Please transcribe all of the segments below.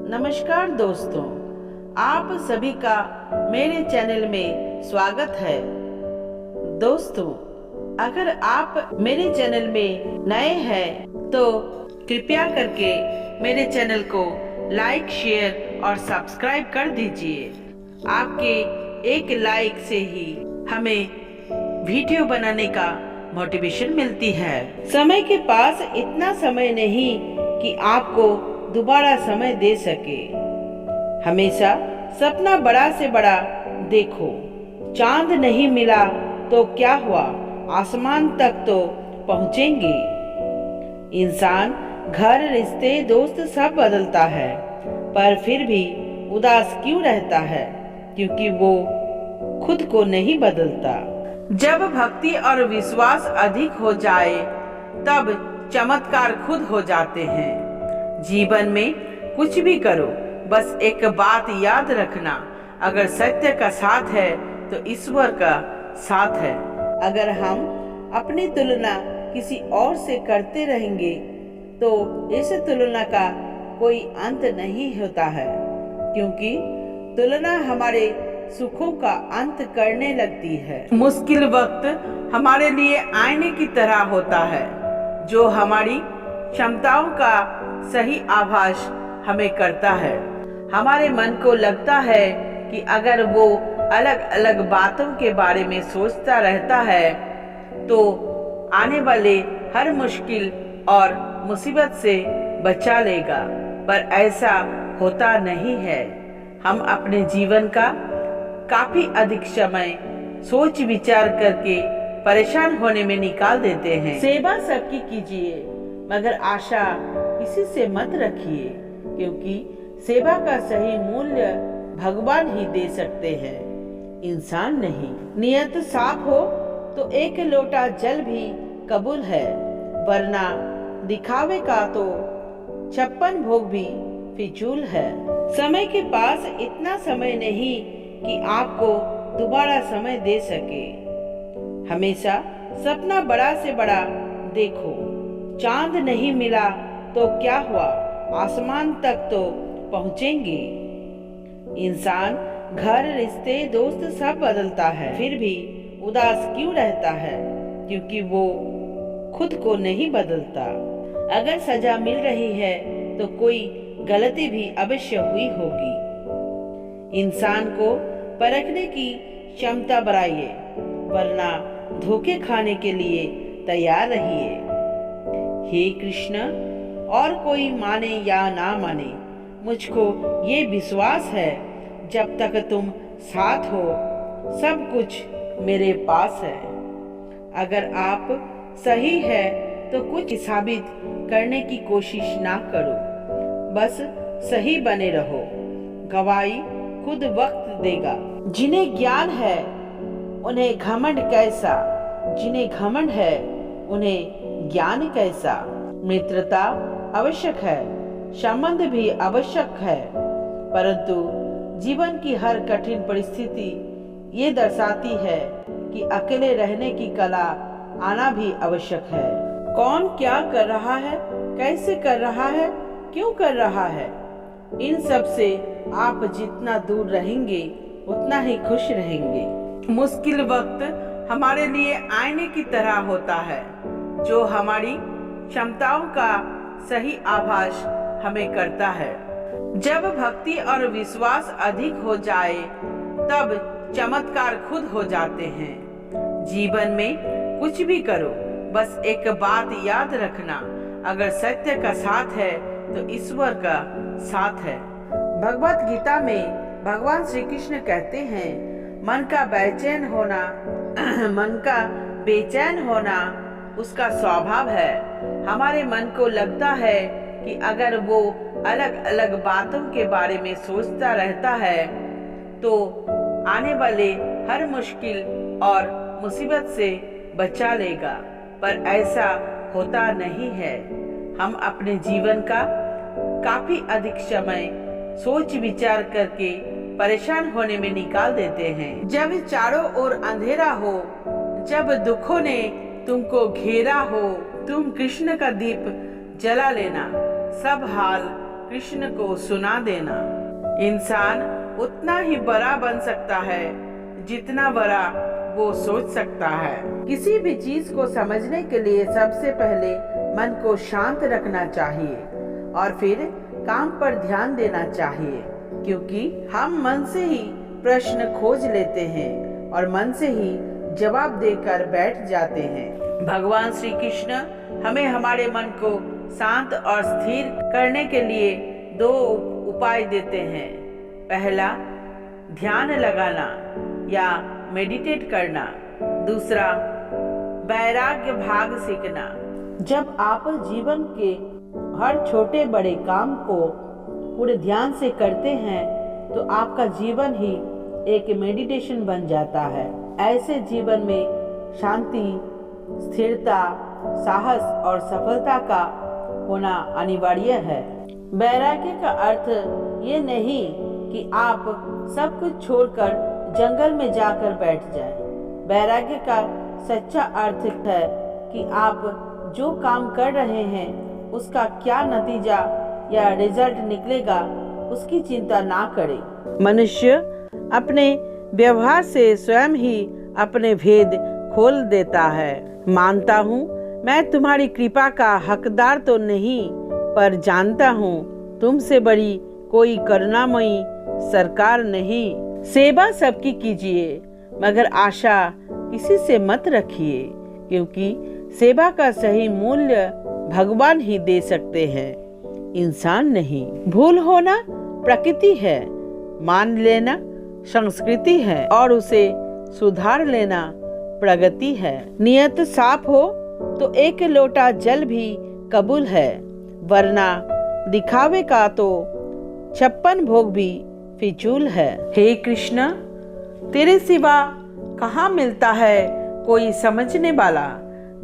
नमस्कार दोस्तों, आप सभी का मेरे चैनल में स्वागत है। दोस्तों, अगर आप मेरे चैनल में नए हैं तो कृपया करके मेरे चैनल को लाइक, शेयर और सब्सक्राइब कर दीजिए। आपके एक लाइक से ही हमें वीडियो बनाने का मोटिवेशन मिलती है। समय के पास इतना समय नहीं कि आपको दोबारा समय दे सके। हमेशा सपना बड़ा से बड़ा देखो। चांद नहीं मिला तो क्या हुआ, आसमान तक तो पहुंचेंगे। इंसान घर, रिश्ते, दोस्त सब बदलता है, पर फिर भी उदास क्यों रहता है? क्योंकि वो खुद को नहीं बदलता। जब भक्ति और विश्वास अधिक हो जाए तब चमत्कार खुद हो जाते हैं। जीवन में कुछ भी करो, बस एक बात याद रखना, अगर सत्य का साथ है तो ईश्वर का साथ है। अगर हम अपनी तुलना किसी और से करते रहेंगे तो इस तुलना का कोई अंत नहीं होता है, क्योंकि तुलना हमारे सुखों का अंत करने लगती है। मुश्किल वक्त हमारे लिए आईने की तरह होता है, जो हमारी क्षमताओं का सही आभास हमें करता है। हमारे मन को लगता है कि अगर वो अलग अलग बातों के बारे में सोचता रहता है तो आने वाले हर मुश्किल और मुसीबत से बचा लेगा, पर ऐसा होता नहीं है। हम अपने जीवन का काफी अधिक समय सोच विचार करके परेशान होने में निकाल देते हैं। सेवा सबकी कीजिए, मगर आशा किसी से मत रखिए, क्योंकि सेवा का सही मूल्य भगवान ही दे सकते हैं, इंसान नहीं। नियत साफ हो तो एक लोटा जल भी कबूल है, वरना दिखावे का तो 56 भोग भी फिजूल है। समय के पास इतना समय नहीं कि आपको दोबारा समय दे सके। हमेशा सपना बड़ा से बड़ा देखो। चांद नहीं मिला तो क्या हुआ, आसमान तक तो पहुंचेंगे। इंसान घर, रिश्ते, दोस्त सब बदलता है, फिर भी उदास क्यों रहता है? क्योंकि वो खुद को नहीं बदलता। अगर सजा मिल रही है तो कोई गलती भी अवश्य हुई होगी। इंसान को परखने की क्षमता बढ़ाइए, वरना धोखे खाने के लिए तैयार रहिए। हे कृष्ण, और कोई माने या ना माने, मुझको ये विश्वास है, जब तक तुम साथ हो सब कुछ मेरे पास है। अगर आप सही है तो कुछ साबित करने की कोशिश ना करो, बस सही बने रहो। गवाही खुद वक्त देगा। जिन्हें ज्ञान है उन्हें घमंड कैसा, जिन्हें घमंड है उन्हें ज्ञान कैसा। मित्रता आवश्यक है, संबंध भी आवश्यक है, परंतु जीवन की हर कठिन परिस्थिति ये दर्शाती है कि अकेले रहने की कला आना भी आवश्यक है। कौन क्या कर रहा है, कैसे कर रहा है, क्यों कर रहा है, इन सब से आप जितना दूर रहेंगे उतना ही खुश रहेंगे। मुश्किल वक्त हमारे लिए आईने की तरह होता है, जो हमारी क्षमताओं का सही आभास हमें करता है। जब भक्ति और विश्वास अधिक हो जाए तब चमत्कार खुद हो जाते हैं। जीवन में कुछ भी करो, बस एक बात याद रखना, अगर सत्य का साथ है तो ईश्वर का साथ है। भगवत गीता में भगवान श्री कृष्ण कहते हैं, मन का बेचैन होना उसका स्वभाव है। हमारे मन को लगता है कि अगर वो अलग अलग बातों के बारे में सोचता रहता है तो आने वाले हर मुश्किल और मुसीबत से बचा लेगा, पर ऐसा होता नहीं है। हम अपने जीवन का काफी अधिक समय सोच विचार करके परेशान होने में निकाल देते हैं। जब चारों ओर अंधेरा हो, जब दुखों ने तुमको घेरा हो, तुम कृष्ण का दीप जला लेना, सब हाल कृष्ण को सुना देना। इंसान उतना ही बड़ा बन सकता है जितना बड़ा वो सोच सकता है। किसी भी चीज को समझने के लिए सबसे पहले मन को शांत रखना चाहिए और फिर काम पर ध्यान देना चाहिए, क्योंकि हम मन से ही प्रश्न खोज लेते हैं और मन से ही जवाब देकर बैठ जाते हैं। भगवान श्री कृष्ण हमें हमारे मन को शांत और स्थिर करने के लिए 2 उपाय देते हैं। पहला, ध्यान लगाना या मेडिटेट करना। दूसरा, वैराग्य भाग सीखना। जब आप जीवन के हर छोटे बड़े काम को पूरे ध्यान से करते हैं तो आपका जीवन ही एक मेडिटेशन बन जाता है। ऐसे जीवन में शांति, स्थिरता, साहस और सफलता का होना अनिवार्य है। वैराग्य का अर्थ ये नहीं कि आप सब कुछ छोड़कर जंगल में जाकर बैठ जाएं। वैराग्य का सच्चा अर्थ है कि आप जो काम कर रहे हैं उसका क्या नतीजा या रिजल्ट निकलेगा उसकी चिंता ना करें। मनुष्य अपने व्यवहार से स्वयं ही अपने भेद खोल देता है। मानता हूँ मैं तुम्हारी कृपा का हकदार तो नहीं, पर जानता हूँ तुमसे बड़ी कोई करुणामयी सरकार नहीं। सेवा सबकी कीजिए मगर आशा किसी से मत रखिए, क्योंकि सेवा का सही मूल्य भगवान ही दे सकते हैं, इंसान नहीं। भूल होना प्रकृति है, मान लेना संस्कृति है और उसे सुधार लेना प्रगति है। नियत साफ हो तो 1 लोटा जल भी कबूल है, वरना दिखावे का तो 56 भोग भी फिजूल है। हे कृष्ण, तेरे सिवा कहाँ मिलता है कोई समझने वाला।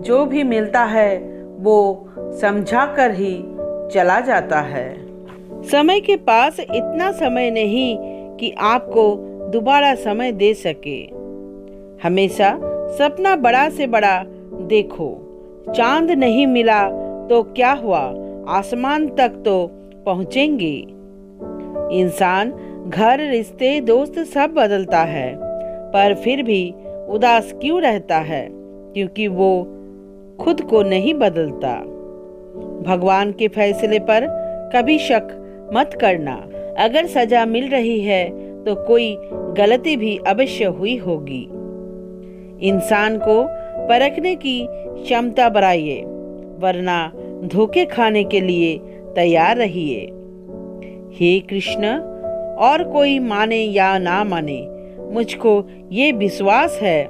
जो भी मिलता है वो समझा कर ही चला जाता है। समय के पास इतना समय नहीं कि आपको दोबारा समय दे सके। हमेशा सपना बड़ा से बड़ा देखो। चांद नहीं मिला तो क्या हुआ, आसमान तक तो पहुंचेंगे। इंसान घर, रिश्ते, दोस्त सब बदलता है, पर फिर भी उदास क्यों रहता है? क्योंकि वो खुद को नहीं बदलता। भगवान के फैसले पर कभी शक मत करना। अगर सजा मिल रही है तो कोई गलती भी अवश्य हुई होगी। इंसान को परखने की क्षमता बढ़ाइए, वरना धोखे खाने के लिए तैयार रहिए। हे कृष्ण, और कोई माने या ना माने, मुझको ये विश्वास है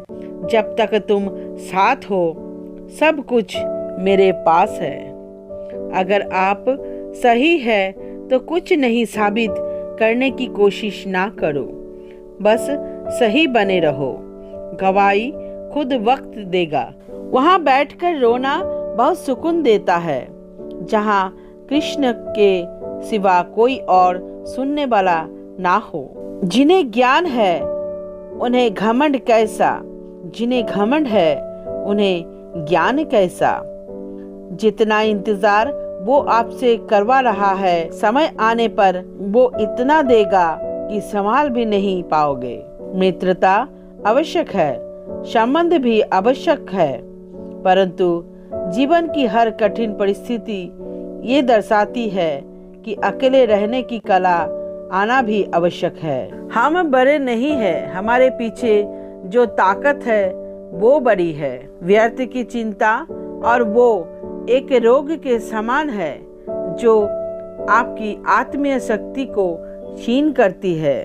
जब तक तुम साथ हो सब कुछ मेरे पास है। अगर आप सही है तो कुछ नहीं साबित करने की कोशिश ना करो, बस सही बने रहो। गवाही खुद वक्त देगा। वहाँ बैठकर रोना बहुत सुकून देता है, जहाँ कृष्ण के सिवा कोई और सुनने वाला ना हो। जिन्हें ज्ञान है उन्हें घमंड कैसा, जिन्हें घमंड है उन्हें ज्ञान कैसा। जितना इंतजार वो आपसे करवा रहा है, समय आने पर वो इतना देगा कि संभाल भी नहीं पाओगे। मित्रता आवश्यक है, संबंध भी आवश्यक है, परंतु जीवन की हर कठिन परिस्थिति ये दर्शाती है कि अकेले रहने की कला आना भी आवश्यक है। हम बड़े नहीं हैं, हमारे पीछे जो ताकत है वो बड़ी है। व्यर्थ की चिंता और वो एक रोग के समान है जो आपकी आत्मीय शक्ति को क्षीण करती है।